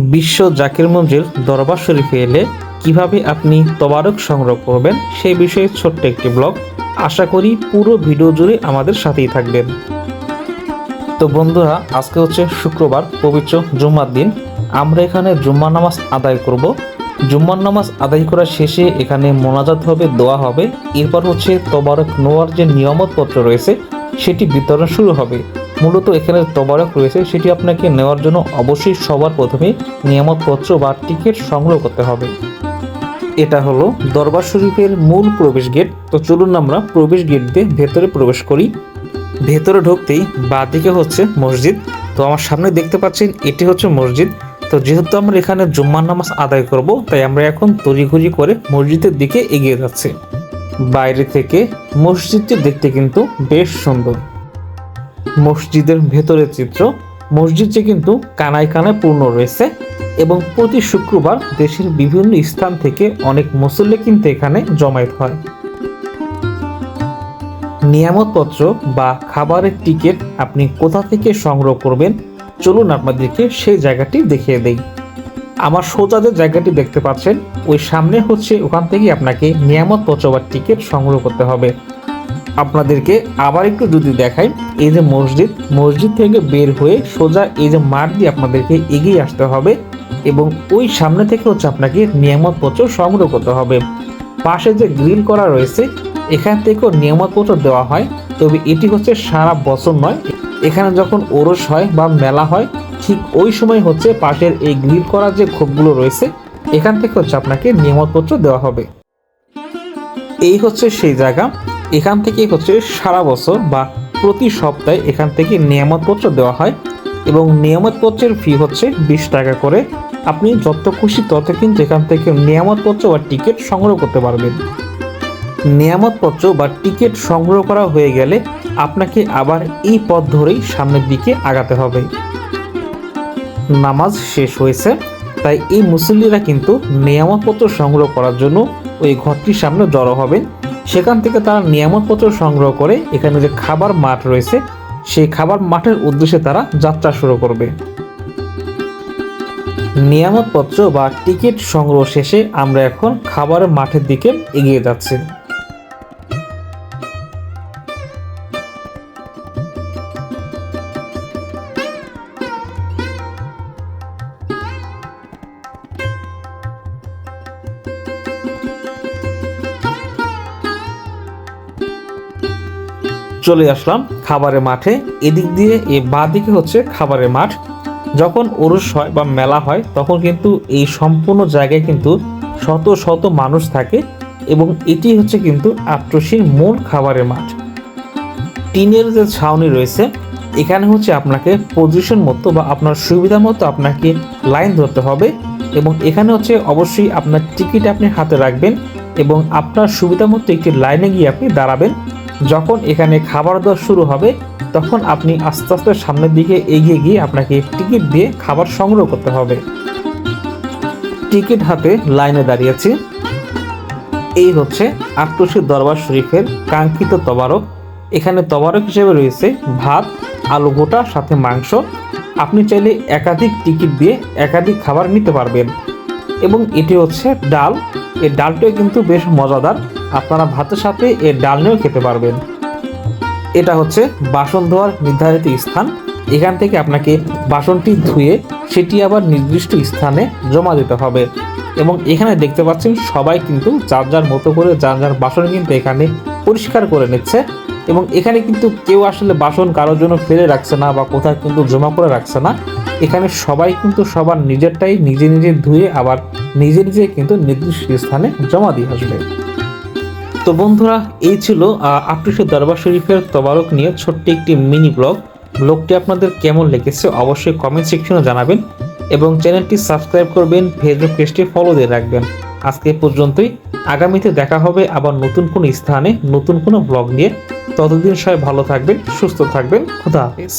বিশ্ব জাকির মঞ্জিল দরবার শরীফে এলে কিভাবে আপনি তবারক সংগ্রহ করবেন সেই বিষয়ে ছোট্ট একটি ব্লগ। আশা করি পুরো ভিডিও জুড়ে আমাদের সাথেই থাকবেন। তো বন্ধুরা, আজকে হচ্ছে শুক্রবার, পবিত্র জুম্মার দিন। আমরা এখানে জুম্মার নামাজ আদায় করব। জুম্মার নামাজ আদায় করার শেষে এখানে মোনাজাত হবে, দোয়া হবে। এরপর হচ্ছে তবারক নেওয়ার যে নিয়ামতপত্র রয়েছে সেটি বিতরণ শুরু হবে। মূলত এখানে তবারক রয়েছে, সেটি আপনাকে নেওয়ার জন্য অবশ্যই সবার প্রথমে নিয়ামতপত্র বা টিকিট সংগ্রহ করতে হবে। এটা হলো দরবার শরীফের মূল প্রবেশ গেট। তো চলুন আমরা প্রবেশ গেট দিয়ে ভেতরে প্রবেশ করি। ভেতরে ঢুকতেই বাঁদিকে হচ্ছে মসজিদ। তো আমার সামনে দেখতে পাচ্ছেন এটি হচ্ছে মসজিদ। তো যেহেতু আমরা এখানে জুম্মার নামাজ আদায় করব, তাই আমরা এখন তড়িঘড়ি করে মসজিদের দিকে এগিয়ে যাচ্ছি। বাইরে থেকে মসজিদটি দেখতে কিন্তু বেশ সুন্দর। মসজিদের ভেতরের চিত্র। মসজিদটি কিন্তু কানায় কানায় পূর্ণ রয়েছে এবং প্রতি শুক্রবার দেশের বিভিন্ন স্থান থেকে অনেক মুসল্লি কিন্তু এখানে জমায়েত হয়। নিয়ামতপত্র বা খাবারের টিকিট আপনি কোথা থেকে সংগ্রহ করবেন, চলুন আপনাদেরকে সেই জায়গাটি দেখিয়ে দেই। আমার সোজা যে জায়গাটি দেখতে পাচ্ছেন, ওই সামনে হচ্ছে ওখান থেকে আপনাকে নিয়ামতপত্র বা টিকিট সংগ্রহ করতে হবে। আপনাদেরকে আবার একটু যদি দেখাই, এই যে মসজিদ থেকে বের হয়ে সোজা এই যে মাঠ দিয়ে আপনাদেরকে এগিয়ে আসতে হবে এবং ওই সামনে থেকে হচ্ছে আপনাকে নিয়ামতপত্র সংগ্রহ করতে হবে। পাশে যে গ্রিল করা রয়েছে, এখান থেকেও নিয়ামতপত্র দেওয়া হয়, তবে এটি হচ্ছে সারা বছর নয়। এখানে যখন ওরস হয় বা মেলা হয়, ঠিক ওই সময় হচ্ছে পাশের এই গ্রিল করা যে খোপগুলো রয়েছে, এখান থেকে হচ্ছে আপনাকে নিয়ামতপত্র দেওয়া হবে। এই হচ্ছে সেই জায়গা। এখান থেকে হচ্ছে সারা বছর বা প্রতি সপ্তাহে এখান থেকে নিয়ামতপত্র দেওয়া হয় এবং নিয়ামতপত্রের ফি হচ্ছে 20 টাকা করে। আপনি যত খুশি তত কিন্তু এখান থেকে নিয়ামতপত্র বা টিকিট সংগ্রহ করতে পারবেন। নিয়ামতপত্র বা টিকিট সংগ্রহ করা হয়ে গেলে আপনাকে আবার এই পথ ধরেই সামনের দিকে আগাতে হবে। নামাজ শেষ হয়েছে, তাই এই মুসল্লিরা কিন্তু নিয়ামতপত্র সংগ্রহ করার জন্য ওই ঘরটির সামনে জড়ো হবেন। সেখান থেকে তারা নিয়ামতপত্র সংগ্রহ করে এখানে যে খাবার মাঠ রয়েছে, সেই খাবার মাঠের উদ্দেশ্যে তারা যাত্রা শুরু করবে। নিয়ামতপত্র বা টিকিট সংগ্রহ শেষে আমরা এখন খাবারের মাঠের দিকে এগিয়ে যাচ্ছি। চলে আসলাম খাবারের মাঠে। এদিক দিয়ে বাঁ দিকে হচ্ছে খাবারের মাঠ। যখন ওরস হয় বা মেলা হয়, তখন কিন্তু এই সম্পূর্ণ জায়গায় কিন্তু শত শত মানুষ থাকে এবং এটি হচ্ছে কিন্তু আট্রসির মূল খাবারের মাঠ। টিনের যে ছাউনি রয়েছে, এখানে হচ্ছে আপনাকে পজিশন মতো বা আপনার সুবিধা মতো আপনাকে লাইন ধরতে হবে এবং এখানে হচ্ছে অবশ্যই আপনার টিকিট আপনি হাতে রাখবেন এবং আপনার সুবিধা মতো একটি লাইনে গিয়ে আপনি দাঁড়াবেন। যখন এখানে খাবার দেওয়া শুরু হবে, তখন আপনি আস্তে আস্তে সামনের দিকে এগিয়ে গিয়ে আপনাকে টিকিট দিয়ে খাবার সংগ্রহ করতে হবে। টিকিট হাতে লাইনে দাঁড়িয়েছি। এই হচ্ছে আট্রসি দরবার শরীফের কাঙ্ক্ষিত তবারক। এখানে তবারক হিসেবে রয়েছে ভাত, আলু গোটা, সাথে মাংস। আপনি চাইলে একাধিক টিকিট দিয়ে একাধিক খাবার নিতে পারবেন এবং এটি হচ্ছে ডাল। এই ডালটিও কিন্তু বেশ মজাদার। আপনারা ভাতের সাথে এর ডাল নিয়েও খেতে পারবেন। এটা হচ্ছে বাসন ধোয়ার নির্ধারিত স্থান। এখান থেকে আপনাকে বাসনটি ধুয়ে সেটি আবার নির্দিষ্ট স্থানে জমা দিতে হবে এবং এখানে দেখতে পাচ্ছেন সবাই কিন্তু যার যার মতো করে যার যার বাসন কিন্তু এখানে পরিষ্কার করে নিচ্ছে এবং এখানে কিন্তু কেউ আসলে বাসন কারোর জন্য ফেলে রাখছে না বা কোথাও কিন্তু জমা করে রাখছে না। এখানে সবাই কিন্তু সবার নিজেরটাই নিজে নিজে ধুয়ে আবার নিজে নিজে কিন্তু নির্দিষ্ট স্থানে জমা দিয়ে আসবে। তো বন্ধুরা, এই ছিল আট্রসি দরবার শরীফের তবারক নিয়ে ছোট্ট একটি মিনি ব্লগটি আপনাদের কেমন লেগেছে অবশ্যই কমেন্ট সেকশনে জানাবেন এবং চ্যানেলটি সাবস্ক্রাইব করবেন, ফেসবুক পেজটি ফলো দিয়ে রাখবেন। আজকে পর্যন্তই। আগামীতে দেখা হবে আবার নতুন কোনো স্থানে নতুন কোনো ব্লগ নিয়ে। ততদিন সবাই ভালো থাকবেন, সুস্থ থাকবেন। খোদা হাফেজ।